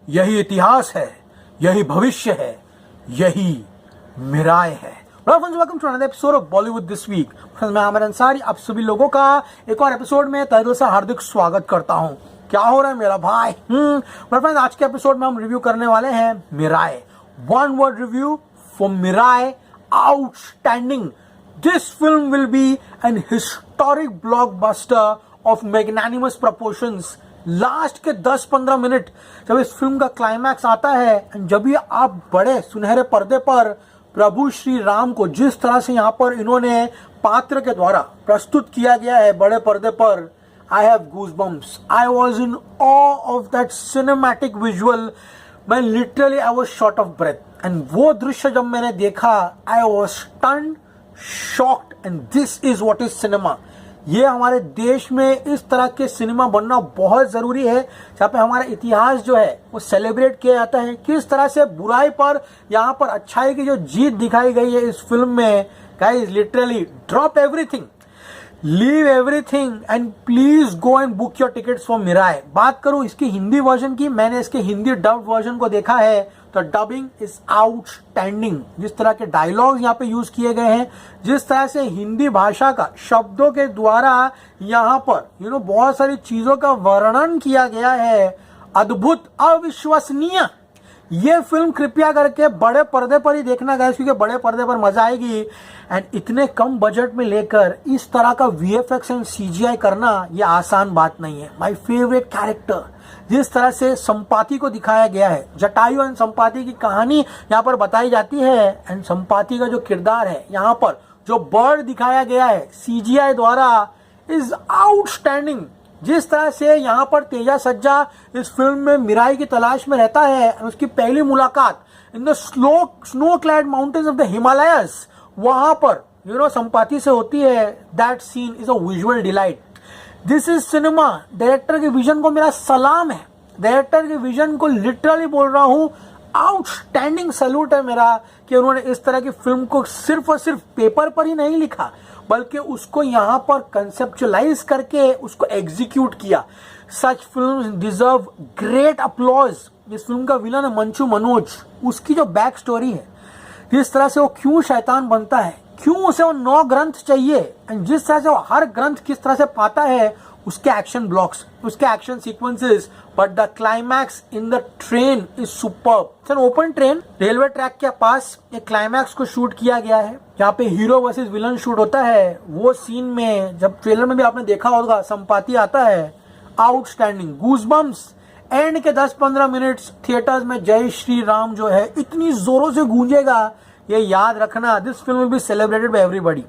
यही इतिहास है, यही भविष्य है, यही मिराय है। Welcome to another episode of Bollywood this week. मैं आमिर अंसारी आप सभी लोगों का एक और एपिसोड में तहे दिल से हार्दिक स्वागत करता हूं। क्या हो रहा है मेरा भाई? फ्रेंड्स, आज के एपिसोड में हम रिव्यू करने वाले हैं Mirai. One word review for Mirai, outstanding. This film will be an historic blockbuster of magnanimous proportions. Last के 10-15 मिनट जब इस फिल्म का क्लाइमैक्स आता है, जब भी आप बड़े सुनहरे पर्दे पर प्रभु श्री राम को जिस तरह से यहाँ पर इन्होंने पात्र के द्वारा प्रस्तुत किया गया है बड़े पर्दे पर, I have goosebumps. I was in awe of that cinematic visual. मैं literally I was short of breath. And वो दृश्य जब मैंने देखा, I was stunned, shocked, and this is what is cinema. ये हमारे देश में इस तरह के सिनेमा बनना बहुत जरूरी है, जहाँ पे हमारा इतिहास जो है वो सेलिब्रेट किया जाता है। किस तरह से बुराई पर यहाँ पर अच्छाई की जो जीत दिखाई गई है इस फिल्म में। Guys, literally drop everything, leave everything and please go and book your tickets for Mirai. बात करूं इसकी हिंदी वर्जन की, मैंने इसके हिंदी डब वर्जन को देखा है तो डबिंग इज आउटस्टैंडिंग। जिस तरह के डायलॉग्स यहाँ पे यूज किए गए हैं, जिस तरह से हिंदी भाषा का शब्दों के द्वारा यहाँ पर बहुत सारी चीजों का वर्णन किया गया है, अद्भुत, अविश्वसनीय। ये फिल्म कृपया करके बड़े पर्दे पर ही देखना गाइस, क्योंकि बड़े पर्दे पर मजा आएगी। एंड इतने कम बजट में लेकर इस तरह का वीएफएक्स एंड सीजीआई करना ये आसान बात नहीं है। माय फेवरेट कैरेक्टर, जिस तरह से संपाति को दिखाया गया है, जटायु एंड संपाति की कहानी यहाँ पर बताई जाती है। एंड संपाति का जो किरदार है यहाँ पर, जो बर्ड दिखाया गया है सीजीआई द्वारा, इज आउटस्टैंडिंग। जिस तरह से यहाँ पर तेजा सज्जा इस फिल्म में मिराई की तलाश में रहता है, उसकी पहली मुलाकात in the snow clad mountains of the Himalayas वहां पर संपाति से होती है। That scene is a visual delight. This is cinema. Director के विजन को मेरा सलाम है। डायरेक्टर के विजन को लिटरली बोल रहा हूं, आउटस्टैंडिंग सैल्यूट है मेरा कि उन्होंने इस तरह की फिल्म को सिर्फ और सिर्फ पेपर पर ही नहीं लिखा, बल्कि उसको यहाँ पर कंसेप्चुअलाइज करके उसको एग्जीक्यूट किया। सच फिल्म्स डिजर्व ग्रेट अपलॉज। इस फिल्म का विलन है मंचू मनोज। उसकी जो बैक स्टोरी है, जिस तरह से वो क्यों शैतान बनता है, क्यों उसे वो 9 ग्रंथ चाहिए, एंड जिस तरह से वो हर ग्रंथ किस तरह से पाता है, उसके एक्शन ब्लॉक्स, उसके action sequences, but the climax in the train is superb. It's an open train, railway track के पास एक क्लाइमैक्स को शूट किया गया है, जहाँ पे हीरो वर्सेस विलन शूट होता है। वो सीन में जब ट्रेलर में भी आपने देखा होगा, संपाति आता है, आउटस्टैंडिंग, गूज़बम्प्स। एंड के 10-15 मिनट्स थिएटर्स में जय श्री राम जो है इतनी जोरों से गूंजेगा, ये याद रखना। This film will be celebrated by everybody.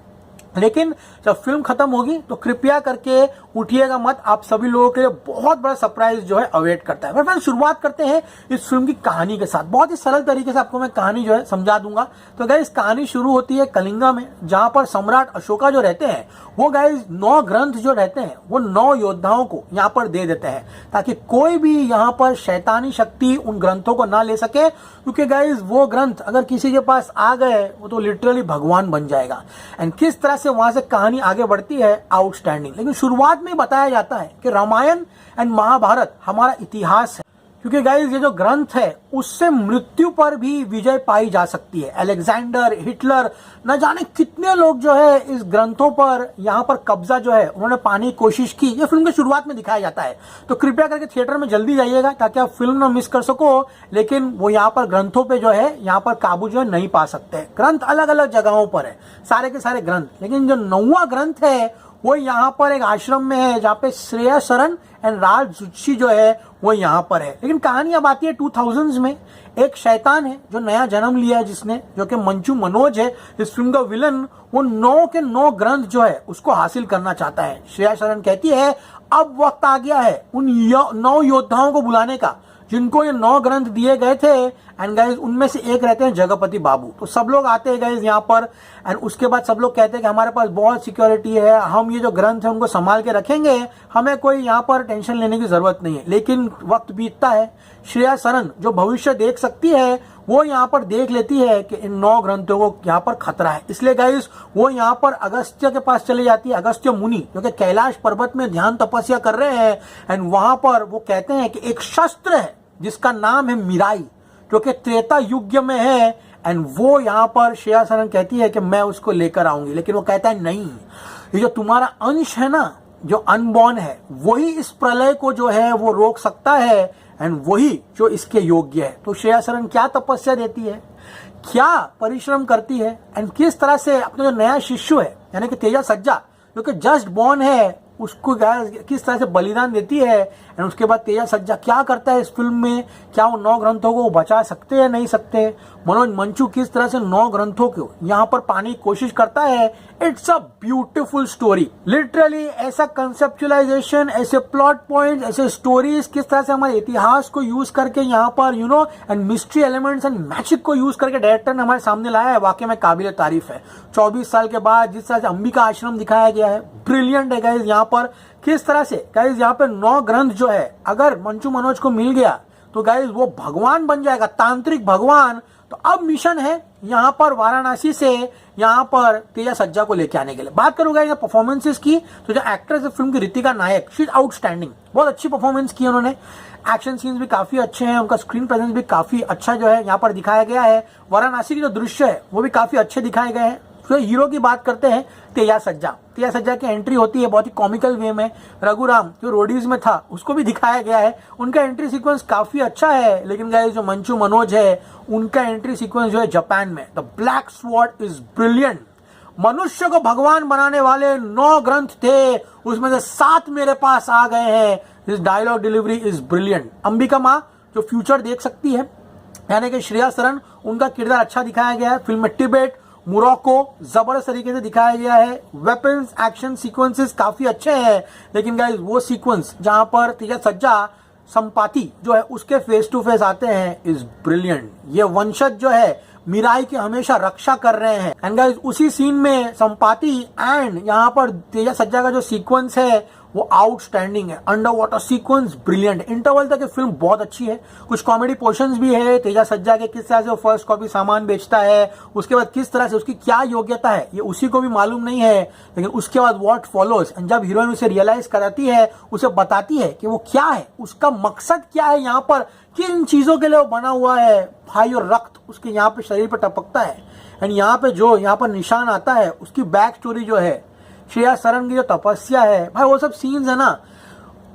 लेकिन जब फिल्म खत्म होगी तो कृपया करके उठिएगा मत, आप सभी लोगों के लिए बहुत बड़ा सरप्राइज जो है अवेट करता है। फिर शुरुआत करते हैं इस फिल्म की कहानी के साथ। बहुत ही सरल तरीके से आपको मैं कहानी जो है समझा दूंगा। तो गाइस, कहानी शुरू होती है कलिंगा में, जहां पर सम्राट अशोका जो रहते हैं वो गाइस 9 ग्रंथ जो रहते हैं वो 9 योद्धाओं को यहाँ पर दे देते हैं, ताकि कोई भी यहाँ पर शैतानी शक्ति उन ग्रंथों को ना ले सके। क्योंकि गाइस वो ग्रंथ अगर किसी के पास आ गए वो तो लिटरली भगवान बन जाएगा। एंड किस तरह से वहां से कहानी आगे बढ़ती है, आउटस्टैंडिंग। लेकिन शुरुआत में बताया जाता है कि रामायण एंड महाभारत हमारा इतिहास है, क्योंकि गाइस ये जो ग्रंथ है उससे मृत्यु पर भी विजय पाई जा सकती है। अलेक्जेंडर, हिटलर, न जाने कितने लोग जो है इस ग्रंथों पर यहाँ पर कब्जा जो है उन्होंने पाने की कोशिश की। ये फिल्म की शुरुआत में दिखाया जाता है। तो कृपया करके थिएटर में जल्दी जाइएगा ताकि आप फिल्म ना मिस कर सको। लेकिन वो यहाँ पर ग्रंथों पे जो है यहाँ पर काबू जो है नहीं पा सकते। ग्रंथ अलग अलग जगहों पर है, सारे के सारे ग्रंथ, लेकिन जो 9वां ग्रंथ है वो यहाँ पर एक आश्रम में है, जहाँ पे श्रेया शरण एंड राज जुत्सी जो है वो यहाँ पर है। लेकिन कहानी अब आती है 2000s में। एक शैतान है जो नया जन्म लिया है, जिसने, जो कि मंचू मनोज है इस फिल्म का विलन, वो 9 के 9 ग्रंथ जो है उसको हासिल करना चाहता है। श्रेया शरण कहती है अब वक्त आ गया है उन 9 योद्धाओं को बुलाने का जिनको ये 9 ग्रंथ दिए गए थे। एंड गाइज उनमें से एक रहते हैं जगपति बाबू। तो सब लोग आते हैं गाइज यहाँ पर, एंड उसके बाद सब लोग कहते हैं कि हमारे पास बहुत सिक्योरिटी है, हम ये जो ग्रंथ है उनको संभाल के रखेंगे, हमें कोई यहाँ पर टेंशन लेने की जरूरत नहीं है। लेकिन वक्त बीतता है, श्रेया शरण जो भविष्य देख सकती है वो यहाँ पर देख लेती है कि इन 9 ग्रंथों को यहाँ पर खतरा है। इसलिए गाइस वो यहाँ पर अगस्त्य के पास चले जाती है। अगस्त्य मुनि जो कि कैलाश पर्वत में ध्यान तपस्या कर रहे हैं, एंड वहां पर वो कहते हैं कि एक शस्त्र है जिसका नाम है मिराई, जो कि त्रेता युग में है। एंड वो यहाँ पर श्रेया सरन कहती है कि मैं उसको लेकर आऊंगी, लेकिन वो कहता है नहीं, ये जो तुम्हारा अंश है ना, जो अनबॉर्न है, वही इस प्रलय को जो है वो रोक सकता है, एंड वही जो इसके योग्य है। तो श्रेया सरन क्या तपस्या देती है, क्या परिश्रम करती है, एंड किस तरह से अपना जो नया शिष्य है यानी कि तेजा सज्जा जो कि जस्ट बॉर्न है उसको किस तरह से बलिदान देती है। एंड उसके बाद तेजा सज्जा क्या करता है इस फिल्म में, क्या वो 9 ग्रंथों को बचा सकते हैं नहीं सकते, मनोज मंचू किस तरह से 9 ग्रंथों को यहाँ पर पाने की कोशिश करता है। It's a beautiful story literally. ऐसा कंसेप्चुलाइजेशन, ऐसे प्लॉट पॉइंट, ऐसे स्टोरीज किस तरह से हमारे इतिहास को यूज करके यहाँ पर and mystery elements and magic को यूज करके डायरेक्टर ने हमारे सामने लाया है, वाकई में काबिल तारीफ है। 24 साल के बाद जिस तरह से अंबिका आश्रम दिखाया गया है, ब्रिलियंट है गाइस। यहाँ पर किस तरह से गाइस यहाँ पे 9 ग्रंथ जो है अगर मंचू मनोज को मिल गया तो गाइस वो भगवान बन जाएगा, तांत्रिक भगवान। तो अब मिशन है यहाँ पर वाराणसी से यहाँ पर तेजा सज्जा को लेके आने के लिए। बात करूंगा यहाँ परफॉर्मेंसेस की, तो जो एक्ट्रेस है फिल्म की रितिका नायक, शी इज आउटस्टैंडिंग, बहुत अच्छी परफॉर्मेंस की उन्होंने। एक्शन सीन्स भी काफी अच्छे हैं, उनका स्क्रीन प्रेजेंस भी काफी अच्छा जो है यहाँ पर दिखाया गया है। वाराणसी के जो दृश्य है वो भी काफी अच्छे दिखाए गए हैं। तो हीरो की बात करते हैं तेजा सज्जा। तेजा सज्जा की एंट्री होती है बहुत ही कॉमिकल वे में। रघुराम जो रोडीज में था उसको भी दिखाया गया है, उनका एंट्री सीक्वेंस काफी अच्छा है। लेकिन गाइस जो मंचू मनोज है उनका एंट्री सीक्वेंस जो है जापान में, the black sword is brilliant. मनुष्य को भगवान बनाने वाले 9 ग्रंथ थे, उसमें से 7 मेरे पास आ गए हैं। This dialogue delivery is brilliant. Ambika माँ जो फ्यूचर देख सकती है यानी कि श्रेया सरन, उनका किरदार अच्छा दिखाया गया है फिल्म में। टिबेट, मोरक्को जबरदस्त तरीके से दिखाया गया है। वेपन्स, एक्शन सीक्वेंसेस काफी अच्छे हैं। लेकिन गाइस वो सीक्वेंस जहां पर तेजा सज्जा संपाति जो है उसके फेस टू फेस आते हैं इज ब्रिलियंट। ये वंशज जो है मिराई की हमेशा रक्षा कर रहे हैं। एंड गाइस उसी सीन में संपाति एंड यहाँ पर तेजा सज्जा का जो सीक्वेंस है वो आउटस्टैंडिंग है। Under water sequence brilliant. Interval तक ये फिल्म बहुत अच्छी है, कुछ कॉमेडी पोर्शंस भी है। तेजा सज्जा के किस तरह से वो फर्स्ट कॉपी सामान बेचता है, उसके बाद किस तरह से उसकी क्या योग्यता है ये उसी को भी मालूम नहीं है। लेकिन उसके बाद व्हाट फॉलोज, जब हीरोइन उसे रियलाइज कराती है, उसे बताती है कि वो क्या है, उसका मकसद क्या है, यहाँ पर किन चीजों के लिए वो बना हुआ है। भाई और रक्त उसके यहाँ पे शरीर पर टपकता है। एंड यहाँ पे जो यहाँ पर निशान आता है उसकी बैक स्टोरी जो है, श्रेया सरन की जो तपस्या है, भाई वो सब सीन्स है ना,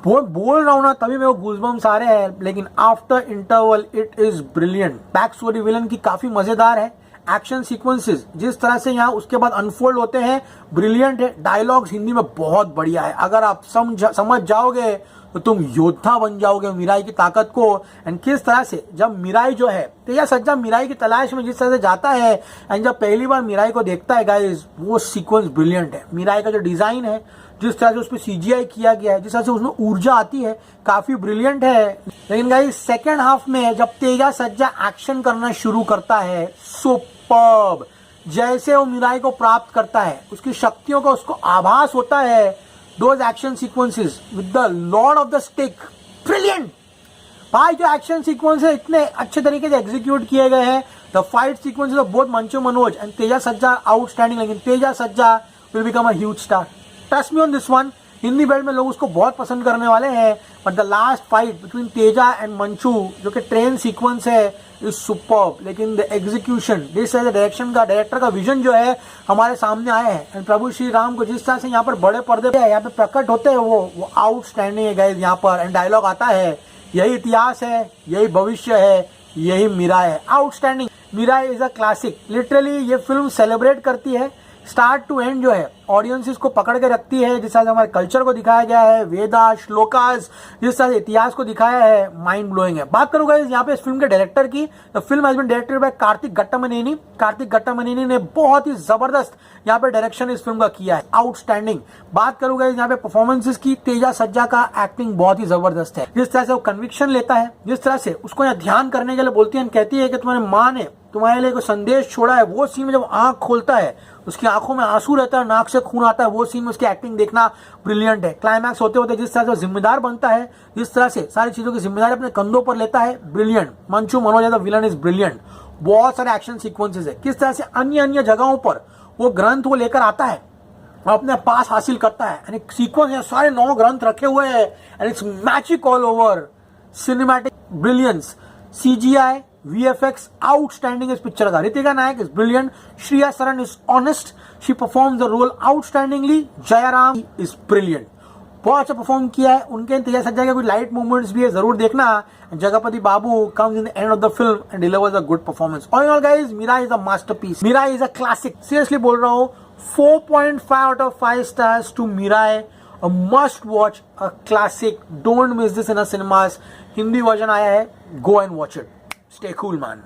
वो बोल रहा हूं ना तभी मेरे को गूज़बम्स आ रहे हैं। लेकिन after interval it is brilliant. Back story villain की काफी मजेदार है। एक्शन सीक्वेंसेस जिस तरह से यहाँ उसके बाद अनफोल्ड होते हैं ब्रिलियंट है। डायलॉग्स हिंदी में बहुत बढ़िया है। अगर आप समझ जाओगे तो तुम योद्धा बन जाओगे मिराई की ताकत को। एंड किस तरह से जब मिराई जो है तेजा सज्जा मिराई की तलाश में जिस तरह से जाता है एंड जब पहली बार मिराई को देखता है गाइस, वो सीक्वेंस ब्रिलियंट है। मिराई का जो डिजाइन है, जिस तरह से उसमें सीजीआई किया गया है, जिस तरह से उसमें ऊर्जा आती है, काफी ब्रिलियंट है। लेकिन गाइस सेकेंड हाफ में जब तेजा सज्जा एक्शन करना शुरू करता है, सुपर्ब। जैसे वो मिराई को प्राप्त करता है, उसकी शक्तियों का उसको आभास होता है। Those action sequences with the Lord of the Stick, brilliant। भाई जो एक्शन सीक्वेंस है इतने अच्छे तरीके से एग्जीक्यूट किए गए हैं। The fight sequences of both मंचू Manoj and Teja सज्जा आउटस्टैंडिंग। लेकिन तेजा सज्जा will become a huge star, trust me on this one. Hindi belt में लोग उसको बहुत पसंद करने वाले हैं। But the last fight between Teja and मंचू जो कि ट्रेन सीक्वेंस है इज सुपर्ब। लेकिन द एग्जीक्यूशन, दिस है डायरेक्शन का, डायरेक्टर का विजन जो है हमारे सामने आए हैं। एंड प्रभु श्री राम को जिस तरह से यहाँ पर बड़े पर्दे पे यहाँ पे प्रकट होते हैं वो आउटस्टैंडिंग है गाइस। यहाँ पर एंड डायलॉग आता है, यही इतिहास है, यही भविष्य है, यही मिराई है। Outstanding. Mirai is a classic. Literally ये फिल्म सेलिब्रेट करती है स्टार्ट टू एंड जो है ऑडियंसेस को पकड़ के रखती है। जिस तरह से हमारे कल्चर को दिखाया गया है, वेदा श्लोकास, जिस तरह से इतिहास को दिखाया है, माइंड ब्लोइंग है। बात करूंगा यहाँ पे इस फिल्म के डायरेक्टर की। The film has been directed by Karthik Ghattamaneni. Karthik Ghattamaneni ने बहुत ही जबरदस्त यहाँ पे डायरेक्शन इस फिल्म का किया है, आउटस्टैंडिंग। बात करूंगा यहाँ पे परफॉर्मेंसेस की। तेजा सज्जा का एक्टिंग बहुत ही जबरदस्त है। जिस तरह से वो कन्विक्शन लेता है, जिस तरह से उसको यहाँ ध्यान करने के लिए बोलती है, कहती है कि तुम्हारी माँ ने तुम्हारे लिए कोई संदेश छोड़ा है। वो सीन में जब आंख खोलता है, उसकी आंखों में आंसू रहता है, नाक से खून आता है, वो सीन में उसकी एक्टिंग देखना ब्रिलियंट है। क्लाइमैक्स होते होते जिस तरह से जिम्मेदार बनता है, जिस तरह से सारी चीजों की जिम्मेदारी अपने कंधों पर लेता है, brilliant. मंचू Manoj the villain is brilliant. बहुत सारे एक्शन सीक्वेंसेस है। किस तरह से अन्य अन्य जगहों पर वो ग्रंथ वो लेकर आता है और अपने पास हासिल करता है। सीक्वेंस सारे 9 ग्रंथ रखे हुए हैं and it's magic all over. Cinematic brilliance. CGI, VFX, outstanding इस पिक्चर का. रितिका नायक is brilliant. Shriya Saran is honest. She performs the role outstandingly. Jairam is brilliant. बहुत अच्छा परफॉर्म किया है. उनके इंतजार सज्जा के कुछ लाइट मूवमेंट्स भी है, जरूर देखना. जगपति बाबू comes in the end of the film and delivers a good performance. All in all guys, Mirai is a masterpiece. Mirai is a classic. Seriously बोल रहा हूँ. 4.5 out of 5 stars to Mirai. A must watch, a classic. Don't miss this in a cinemas. Hindi version आया है. Go and watch it. Stay cool man.